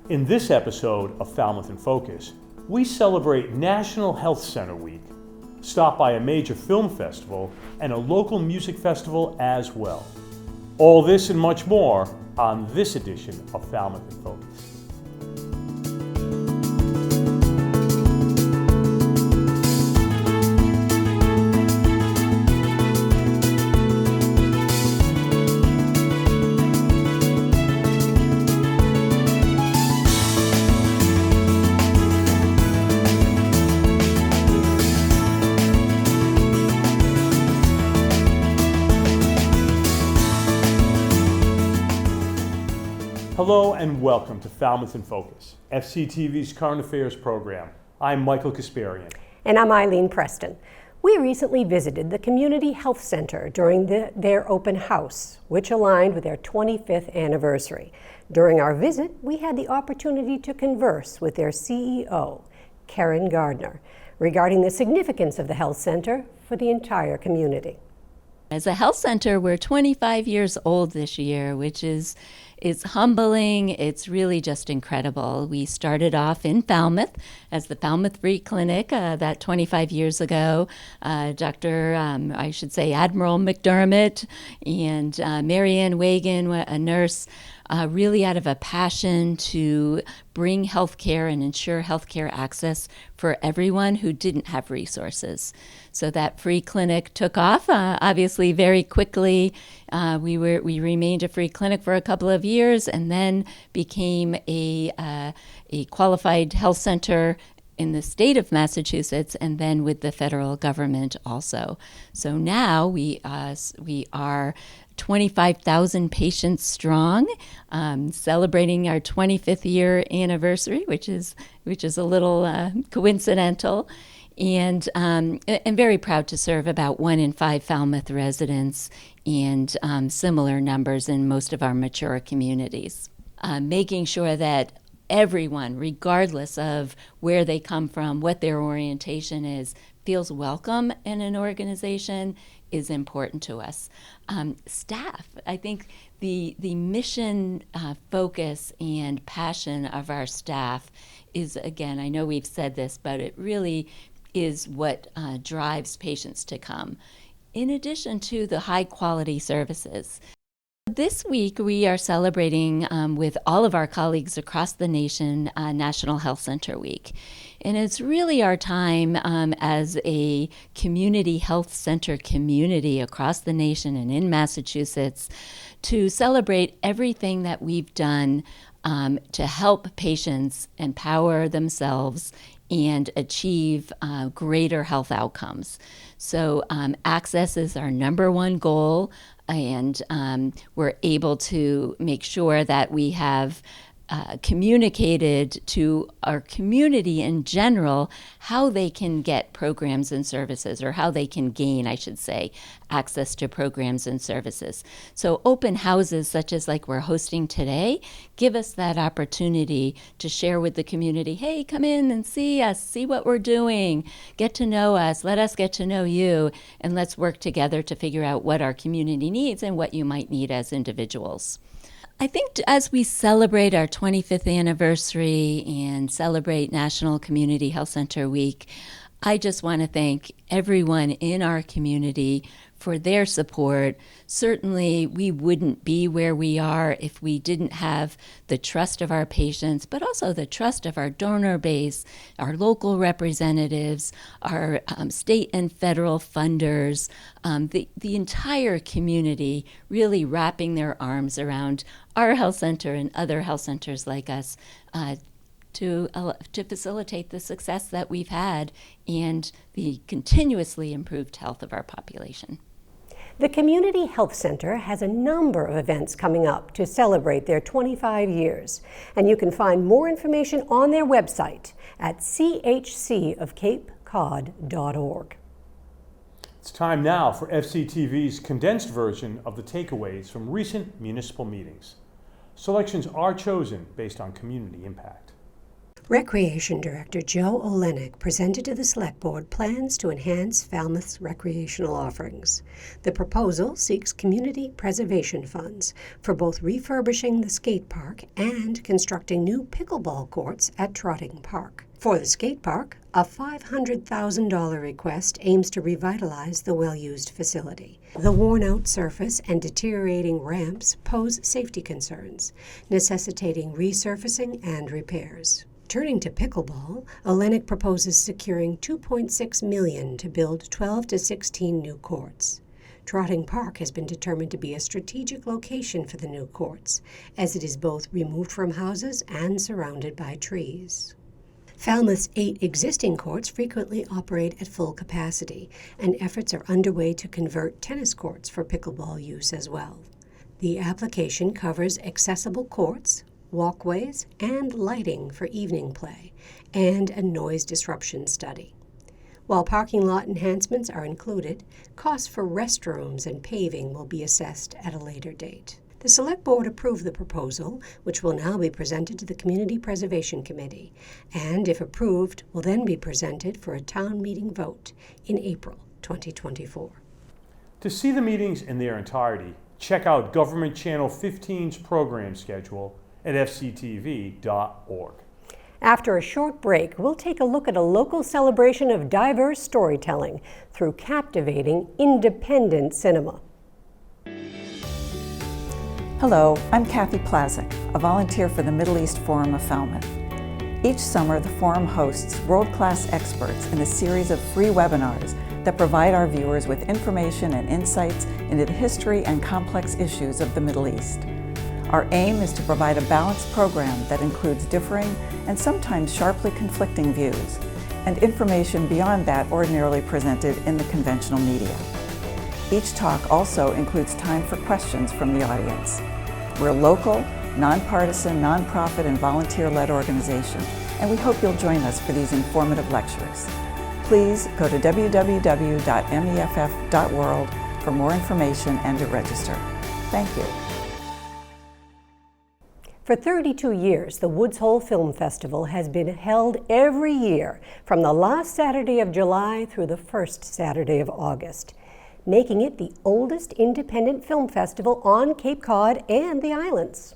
In this episode of Falmouth in Focus, we celebrate National Health Center Week, stop by a major film festival, and a local music festival as well. All this and much more on this edition of Falmouth in Focus. Hello and welcome to Falmouth in Focus, FCTV's current affairs program. I'm Michael Kasparian. And I'm Eileen Preston. We recently visited the Community Health Center during their open house, which aligned with their 25th anniversary. During our visit, we had the opportunity to converse with their CEO, Karen Gardner, regarding the significance of the health center for the entire community. As a health center, we're 25 years old this year, which is humbling. It's really just incredible. We started off in Falmouth as the Falmouth Free Clinic that 25 years ago. Admiral McDermott and Marianne Wagan, a nurse, really out of a passion to bring healthcare and ensure healthcare access for everyone who didn't have resources. So that free clinic took off, obviously very quickly. We remained a free clinic for a couple of years and then became a qualified health center in the state of Massachusetts and then with the federal government also. So now we are 25,000 patients strong, celebrating our 25th year anniversary, which is a little coincidental, and very proud to serve about 1 in 5 Falmouth residents and similar numbers in most of our mature communities. Making sure that everyone, regardless of where they come from, what their orientation is, feels welcome in an organization is important to us. Staff, I think the mission focus and passion of our staff is, again, I know we've said this, but it really is what drives patients to come, in addition to the high quality services. This week, we are celebrating with all of our colleagues across the nation National Health Center Week. And it's really our time as a community health center community across the nation and in Massachusetts to celebrate everything that we've done to help patients empower themselves and achieve greater health outcomes. So access is our number one goal, and we're able to make sure that we have communicated to our community in general how they can get programs and services, or how they can gain, I should say, access to programs and services. So open houses such as like we're hosting today give us that opportunity to share with the community, hey, come in and see us, see what we're doing, get to know us, let us get to know you, and let's work together to figure out what our community needs and what you might need as individuals. I think as we celebrate our 25th anniversary and celebrate National Community Health Center Week, I just want to thank everyone in our community for their support. Certainly, we wouldn't be where we are if we didn't have the trust of our patients, but also the trust of our donor base, our local representatives, our state and federal funders, the entire community really wrapping their arms around our health center and other health centers like us to facilitate the success that we've had and the continuously improved health of our population. The Community Health Center has a number of events coming up to celebrate their 25 years, and you can find more information on their website at chcofcapecod.org. It's time now for FCTV's condensed version of the takeaways from recent municipal meetings. Selections are chosen based on community impact. Recreation Director Joe Olenek presented to the Select Board plans to enhance Falmouth's recreational offerings. The proposal seeks community preservation funds for both refurbishing the skate park and constructing new pickleball courts at Trotting Park. For the skate park, a $500,000 request aims to revitalize the well-used facility. The worn-out surface and deteriorating ramps pose safety concerns, necessitating resurfacing and repairs. Turning to pickleball, Olenek proposes securing $2.6 million to build 12 to 16 new courts. Trotting Park has been determined to be a strategic location for the new courts, as it is both removed from houses and surrounded by trees. Falmouth's 8 existing courts frequently operate at full capacity, and efforts are underway to convert tennis courts for pickleball use as well. The application covers accessible courts, walkways, and lighting for evening play, and a noise disruption study. While parking lot enhancements are included, costs for restrooms and paving will be assessed at a later date. The Select Board approved the proposal, which will now be presented to the Community Preservation Committee, and if approved, will then be presented for a town meeting vote in April 2024. To see the meetings in their entirety, check out Government Channel 15's program schedule at fctv.org. After a short break, we'll take a look at a local celebration of diverse storytelling through captivating independent cinema. Hello, I'm Kathy Plazik, a volunteer for the Middle East Forum of Falmouth. Each summer, the Forum hosts world-class experts in a series of free webinars that provide our viewers with information and insights into the history and complex issues of the Middle East. Our aim is to provide a balanced program that includes differing and sometimes sharply conflicting views, and information beyond that ordinarily presented in the conventional media. Each talk also includes time for questions from the audience. We're a local, nonpartisan, nonprofit, and volunteer-led organization, and we hope you'll join us for these informative lectures. Please go to www.meff.world for more information and to register. Thank you. For 32 years, the Woods Hole Film Festival has been held every year from the last Saturday of July through the first Saturday of August, making it the oldest independent film festival on Cape Cod and the islands.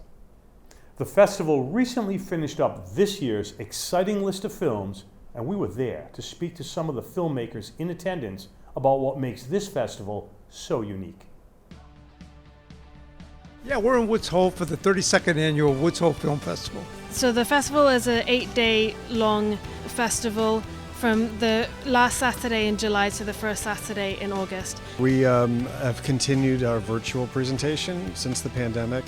The festival recently finished up this year's exciting list of films, and we were there to speak to some of the filmmakers in attendance about what makes this festival so unique. Yeah, we're in Woods Hole for the 32nd annual Woods Hole Film Festival. So the festival is an 8-day long festival from the last Saturday in July to the first Saturday in August. We have continued our virtual presentation since the pandemic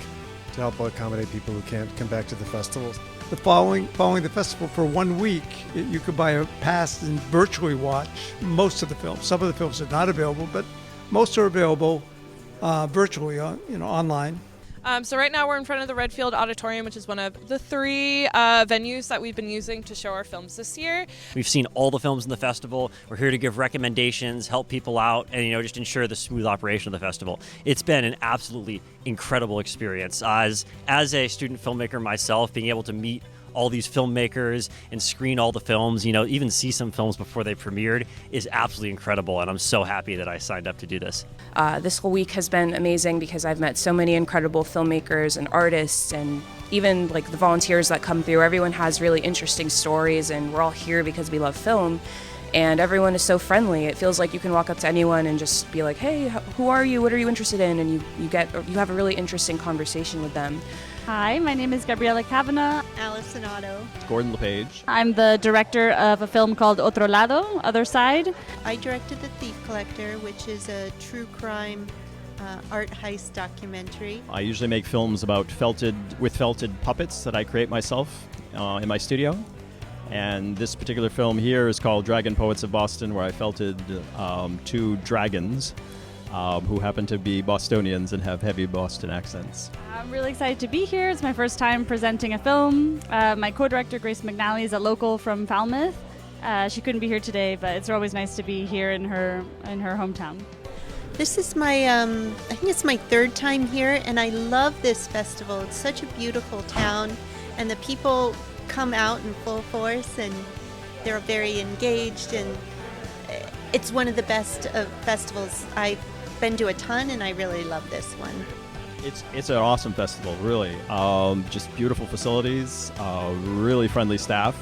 to help accommodate people who can't come back to the festival. The following the festival for 1 week, you could buy a pass and virtually watch most of the films. Some of the films are not available, but most are available virtually, online. So right now we're in front of the Redfield Auditorium, which is one of the 3 venues that we've been using to show our films this year. We've seen all the films in the festival. We're here to give recommendations, help people out, and just ensure the smooth operation of the festival. It's been an absolutely incredible experience. As a student filmmaker myself, being able to meet all these filmmakers and screen all the films, even see some films before they premiered is absolutely incredible, and I'm so happy that I signed up to do this. This whole week has been amazing because I've met so many incredible filmmakers and artists, and even the volunteers that come through. Everyone has really interesting stories, and we're all here because we love film, and everyone is so friendly. It feels like you can walk up to anyone and just be like, hey, who are you? What are you interested in? And you have a really interesting conversation with them. Hi, my name is Gabriela Kavanagh. Allison Otto. Gordon LePage. I'm the director of a film called Otro Lado, Other Side. I directed The Thief Collector, which is a true crime art heist documentary. I usually make films about felted puppets that I create myself in my studio. And this particular film here is called Dragon Poets of Boston, where I felted 2 dragons who happen to be Bostonians and have heavy Boston accents. I'm really excited to be here. It's my first time presenting a film. My co-director, Grace McNally, is a local from Falmouth. She couldn't be here today, but it's always nice to be here in her hometown. This is my, I think it's my 3rd time here, and I love this festival. It's such a beautiful town, and the people come out in full force, and they're very engaged, and it's one of the best of festivals. I've been to a ton, and I really love this one. It's an awesome festival, really. Just beautiful facilities, really friendly staff,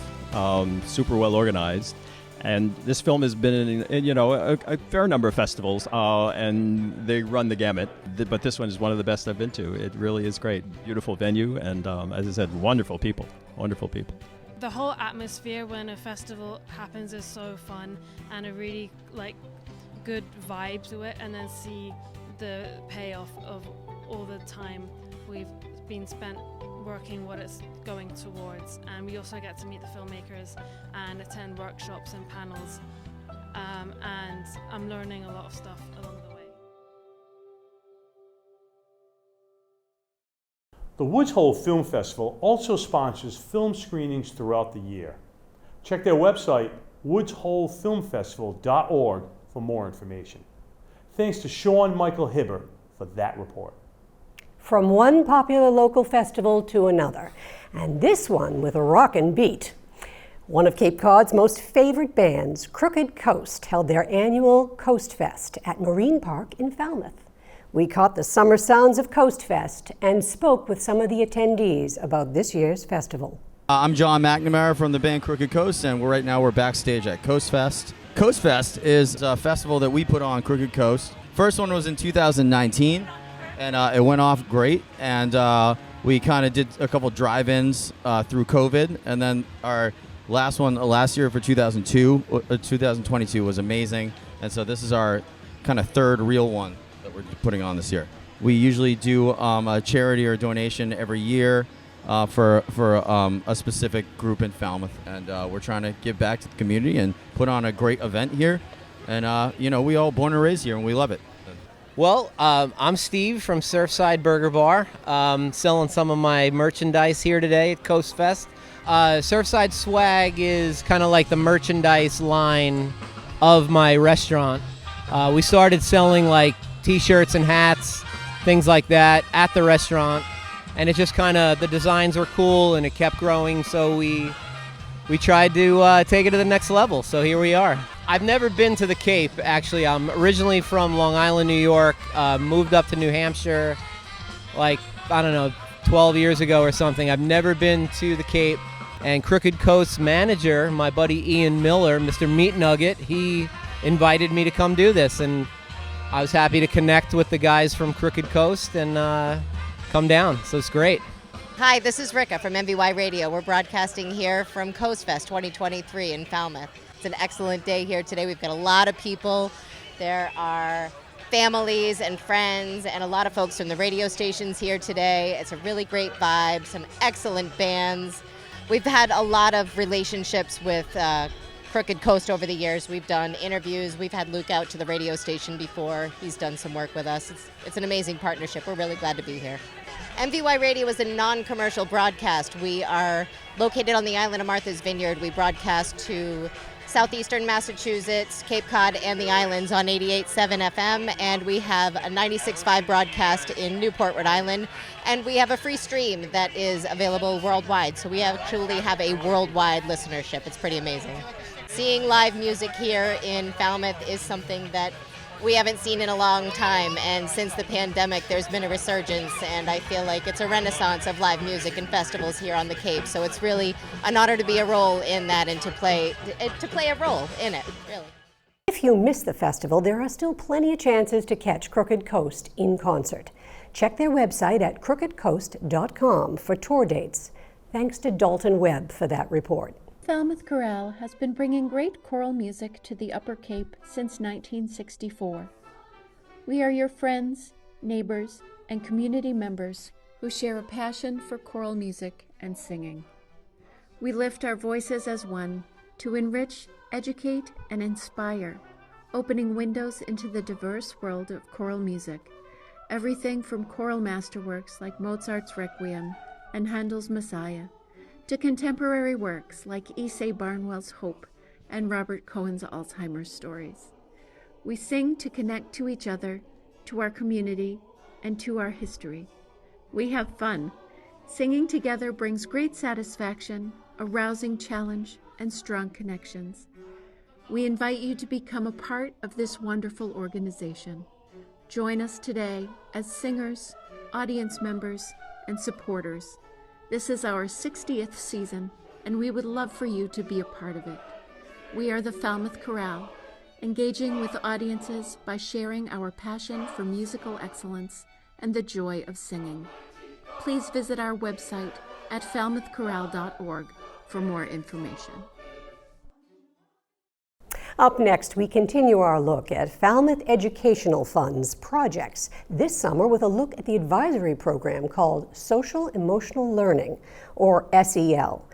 super well organized. And this film has been in a fair number of festivals, and they run the gamut. But this one is one of the best I've been to. It really is great. Beautiful venue, and as I said, wonderful people. Wonderful people. The whole atmosphere when a festival happens is so fun, and a really good vibe to it, and then see the payoff of all the time we've been spent working what it's going towards. And we also get to meet the filmmakers and attend workshops and panels, and I'm learning a lot of stuff along the way. The Woods Hole Film Festival also sponsors film screenings throughout the year. Check their website, woodsholefilmfestival.org, for more information. Thanks to Sean Michael Hibbert for that report. From one popular local festival to another, and this one with a rockin' beat. One of Cape Cod's most favorite bands, Crooked Coast, held their annual Coastfest at Marine Park in Falmouth. We caught the summer sounds of Coastfest and spoke with some of the attendees about this year's festival. I'm John McNamara from the band Crooked Coast, and we're backstage at Coastfest. Coastfest is a festival that we put on, Crooked Coast. First one was in 2019. And it went off great, and we kind of did a couple drive-ins through COVID, and then our last one last year for 2022 was amazing, and so this is our kind of third real one that we're putting on this year. We usually do a charity or donation every year for a specific group in Falmouth, and we're trying to give back to the community and put on a great event here, and we all born and raised here, and we love it. Well, I'm Steve from Surfside Burger Bar, selling some of my merchandise here today at Coastfest. Surfside Swag is kind of like the merchandise line of my restaurant. We started selling t-shirts and hats, things like that at the restaurant, and it just the designs were cool and it kept growing, so we tried to take it to the next level, so here we are. I've never been to the Cape, actually. I'm originally from Long Island, New York, moved up to New Hampshire 12 years ago or something. I've never been to the Cape, and Crooked Coast's manager, my buddy Ian Miller, Mr. Meat Nugget, he invited me to come do this, and I was happy to connect with the guys from Crooked Coast and come down, so it's great. Hi, this is Rika from MVY Radio. We're broadcasting here from Coastfest 2023 in Falmouth. It's an excellent day here today. We've got a lot of people. There are families and friends and a lot of folks from the radio stations here today. It's a really great vibe, some excellent bands. We've had a lot of relationships with Crooked Coast over the years. We've done interviews. We've had Luke out to the radio station before. He's done some work with us. It's an amazing partnership. We're really glad to be here. MVY Radio is a non-commercial broadcast. We are located on the island of Martha's Vineyard. We broadcast to southeastern Massachusetts, Cape Cod, and the islands on 88.7 FM, and we have a 96.5 broadcast in Newport, Rhode Island, and we have a free stream that is available worldwide, so we actually have a worldwide listenership. It's pretty amazing. Seeing live music here in Falmouth is something that we haven't seen in a long time, and since the pandemic there's been a resurgence, and I feel like it's a renaissance of live music and festivals here on the Cape, so it's really an honor to be a role in that and to play a role in it, really. If you miss the festival, there are still plenty of chances to catch Crooked Coast in concert. Check their website at crookedcoast.com for tour dates. Thanks to Dalton Webb for that report. Falmouth Chorale has been bringing great choral music to the Upper Cape since 1964. We are your friends, neighbors, and community members who share a passion for choral music and singing. We lift our voices as one to enrich, educate, and inspire, opening windows into the diverse world of choral music, everything from choral masterworks like Mozart's Requiem and Handel's Messiah, to contemporary works like Issei Barnwell's Hope and Robert Cohen's Alzheimer's stories. We sing to connect to each other, to our community, and to our history. We have fun. Singing together brings great satisfaction, a rousing challenge, and strong connections. We invite you to become a part of this wonderful organization. Join us today as singers, audience members, and supporters. This is our 60th season, and we would love for you to be a part of it. We are the Falmouth Chorale, engaging with audiences by sharing our passion for musical excellence and the joy of singing. Please visit our website at falmouthchorale.org for more information. Up next, we continue our look at Falmouth Educational Fund's projects, this summer with a look at the advisory program called Social Emotional Learning, or SEL.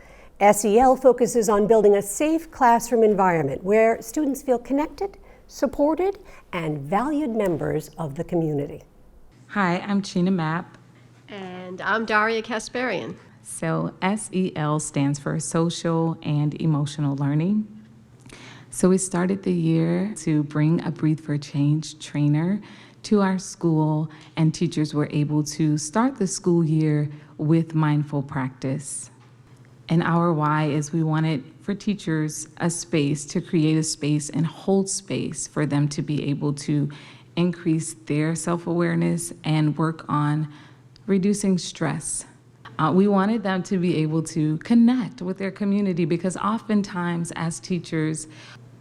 SEL focuses on building a safe classroom environment where students feel connected, supported, and valued members of the community. Hi, I'm Chena Mapp. And I'm Daria Kasparian. So SEL stands for Social and Emotional Learning. So we started the year to bring a Breathe for Change trainer to our school, and teachers were able to start the school year with mindful practice. And our why is we wanted for teachers a space to create a space and hold space for them to be able to increase their self-awareness and work on reducing stress. We wanted them to be able to connect with their community, because oftentimes as teachers,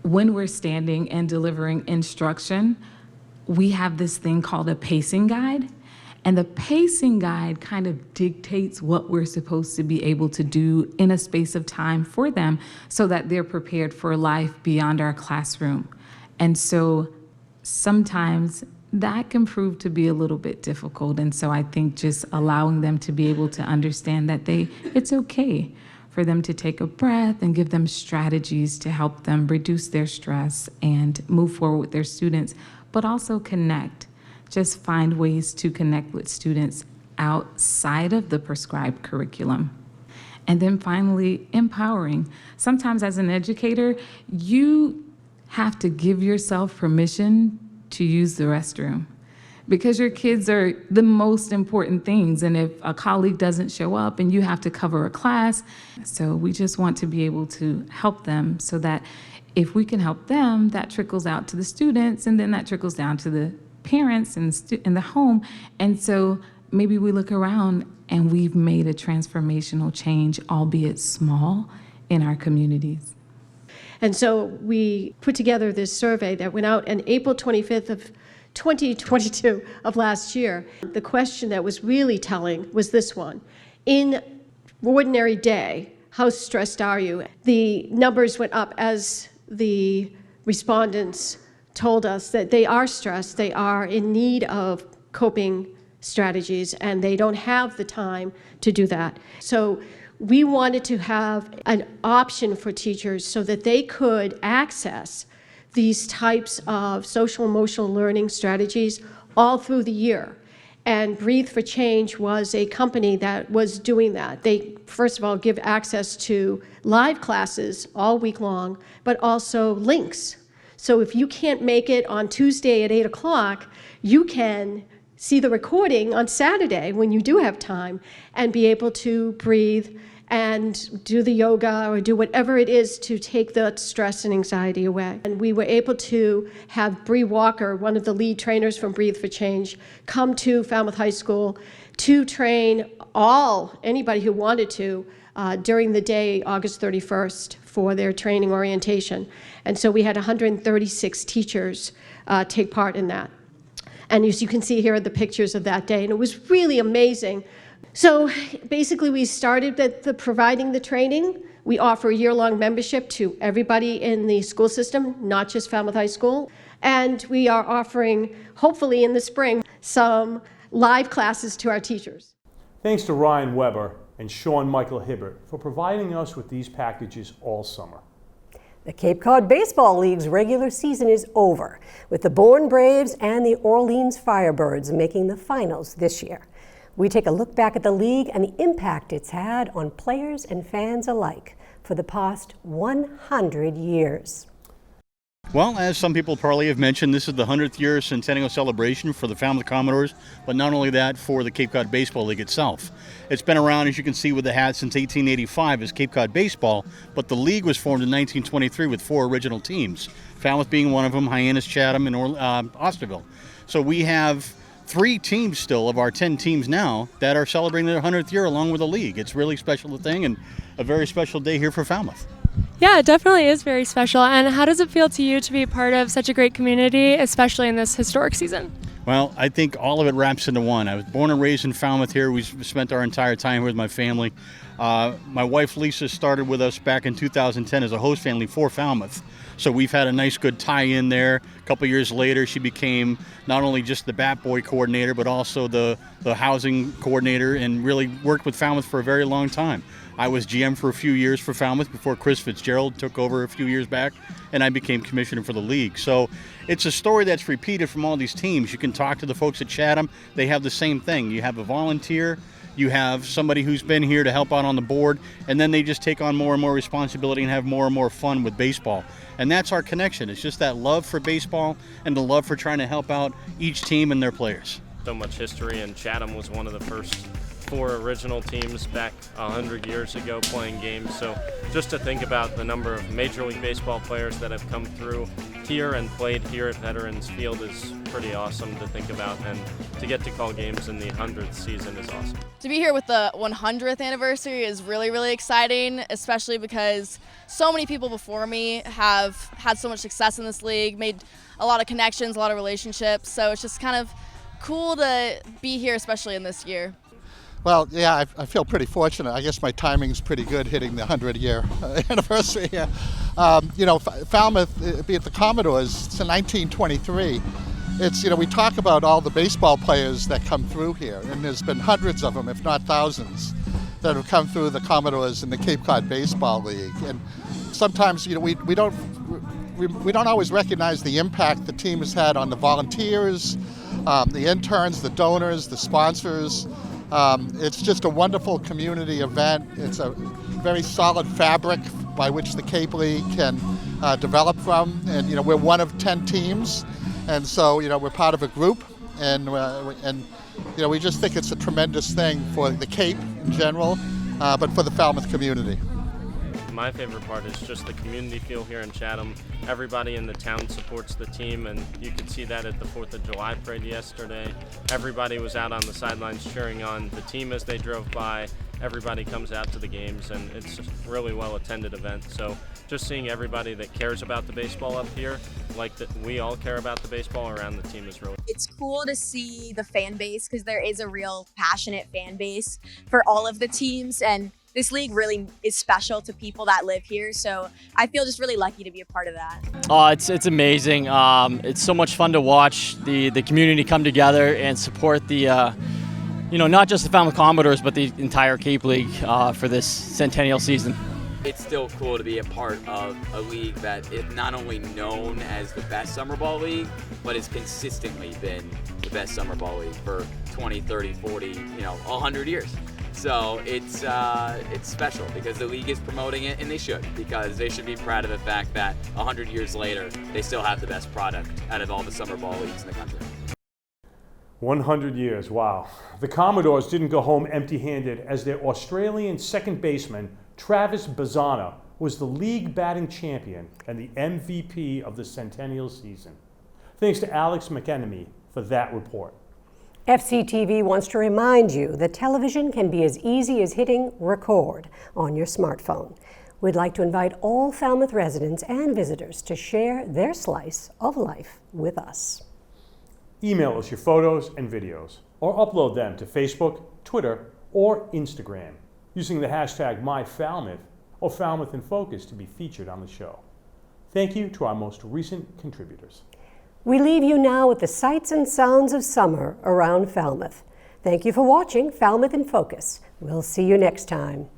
when we're standing and delivering instruction, we have this thing called a pacing guide. And the pacing guide kind of dictates what we're supposed to be able to do in a space of time for them so that they're prepared for life beyond our classroom. And so sometimes that can prove to be a little bit difficult. And so I think just allowing them to be able to understand that it's okay for them to take a breath and give them strategies to help them reduce their stress and move forward with their students, but also connect. Just find ways to connect with students outside of the prescribed curriculum. And then finally, empowering. Sometimes as an educator, you have to give yourself permission to use the restroom, because your kids are the most important things. And if a colleague doesn't show up and you have to cover a class, so we just want to be able to help them so that if we can help them, that trickles out to the students, and then that trickles down to the parents and in the home. And so maybe we look around and we've made a transformational change, albeit small, in our communities. And so we put together this survey that went out on April 25th of 2022 of last year. The question that was really telling was this one. In ordinary day, how stressed are you? The numbers went up as the respondents told us that they are stressed, they are in need of coping strategies, and they don't have the time to do that. So we wanted to have an option for teachers so that they could access these types of social emotional learning strategies all through the year. And Breathe for Change was a company that was doing that. They, first of all, give access to live classes all week long, but also links. So if you can't make it on Tuesday at 8 o'clock, you can see the recording on Saturday when you do have time and be able to breathe and do the yoga or do whatever it is to take the stress and anxiety away. And we were able to have Bree Walker, one of the lead trainers from Breathe for Change, come to Falmouth High School to train anybody who wanted to during the day, August 31st, for their training orientation. And so we had 136 teachers take part in that. And as you can see here are the pictures of that day, and it was really amazing. So basically we started with providing the training. We offer a year-long membership to everybody in the school system, not just Falmouth High School. And we are offering, hopefully in the spring, some live classes to our teachers. Thanks to Ryan Weber and Sean Michael Hibbert for providing us with these packages all summer. The Cape Cod Baseball League's regular season is over, with the Bourne Braves and the Orleans Firebirds making the finals this year. We take a look back at the league and the impact it's had on players and fans alike for the past 100 years. Well, as some people probably have mentioned, this is the 100th year centennial celebration for the Falmouth Commodores, but not only that, for the Cape Cod Baseball League itself. It's been around, as you can see with the hat, since 1885 as Cape Cod Baseball, but the league was formed in 1923 with 4 original teams, Falmouth being one of them, Hyannis, Chatham, and Osterville. So we have 3 teams still of our 10 teams now that are celebrating their 100th year along with the league. It's really a special thing and a very special day here for Falmouth. Yeah, it definitely is very special. And how does it feel to you to be part of such a great community, especially in this historic season? Well, I think all of it wraps into one. I was born and raised in Falmouth here. We spent our entire time here with my family. My wife Lisa started with us back in 2010 as a host family for Falmouth. So we've had a nice good tie-in there. A couple years later, she became not only just the Bat Boy coordinator, but also the housing coordinator, and really worked with Falmouth for a very long time. I was GM for a few years for Falmouth before Chris Fitzgerald took over a few years back, and I became commissioner for the league. So it's a story that's repeated from all these teams. You can talk to the folks at Chatham. They have the same thing. You have a volunteer, you have somebody who's been here to help out on the board, and then they just take on more and more responsibility and have more and more fun with baseball. And that's our connection. It's just that love for baseball and the love for trying to help out each team and their players. So much history, and Chatham was one of the first 4 original teams back 100 years ago playing games. So just to think about the number of Major League Baseball players that have come through here and played here at Veterans Field is pretty awesome to think about, and to get to call games in the 100th season is awesome. To be here with the 100th anniversary is really, really exciting, especially because so many people before me have had so much success in this league, made a lot of connections, a lot of relationships, so it's just kind of cool to be here, especially in this year. Well, yeah, I feel pretty fortunate. I guess my timing's pretty good hitting the 100-year anniversary here. You know, Falmouth, be it the Commodores, since 1923. It's, you know, we talk about all the baseball players that come through here, and there's been hundreds of them, if not thousands, that have come through the Commodores and the Cape Cod Baseball League. And sometimes, you know, we don't always recognize the impact the team has had on the volunteers, the interns, the donors, the sponsors. It's just a wonderful community event. It's a very solid fabric by which the Cape League can develop from. And, you know, we're one of 10 teams. And so, you know, we're part of a group. And you know, we just think it's a tremendous thing for the Cape in general, but for the Falmouth community. My favorite part is just the community feel here in Chatham. Everybody in the town supports the team, and you could see that at the 4th of July parade yesterday. Everybody was out on the sidelines cheering on the team as they drove by. Everybody comes out to the games, and it's just a really well-attended event. So just seeing everybody that cares about the baseball up here, like that we all care about the baseball around the team, is really. It's cool to see the fan base, because there is a real passionate fan base for all of the teams, and this league really is special to people that live here, so I feel just really lucky to be a part of that. It's amazing. It's so much fun to watch the community come together and support the, you know, not just the Falmouth Commodores, but the entire Cape League for this centennial season. It's still cool to be a part of a league that is not only known as the best summer ball league, but has consistently been the best summer ball league for 20, 30, 40, you know, 100 years. So it's special because the league is promoting it, and they should, because they should be proud of the fact that 100 years later, they still have the best product out of all the summer ball leagues in the country. 100 years, wow. The Commodores didn't go home empty-handed, as their Australian second baseman, Travis Bazzana, was the league batting champion and the MVP of the centennial season. Thanks to Alex McEnemy for that report. FCTV wants to remind you that television can be as easy as hitting record on your smartphone. We'd like to invite all Falmouth residents and visitors to share their slice of life with us. Email us your photos and videos, or upload them to Facebook, Twitter, or Instagram using the hashtag MyFalmouth or Falmouth in Focus to be featured on the show. Thank you to our most recent contributors. We leave you now with the sights and sounds of summer around Falmouth. Thank you for watching Falmouth in Focus. We'll see you next time.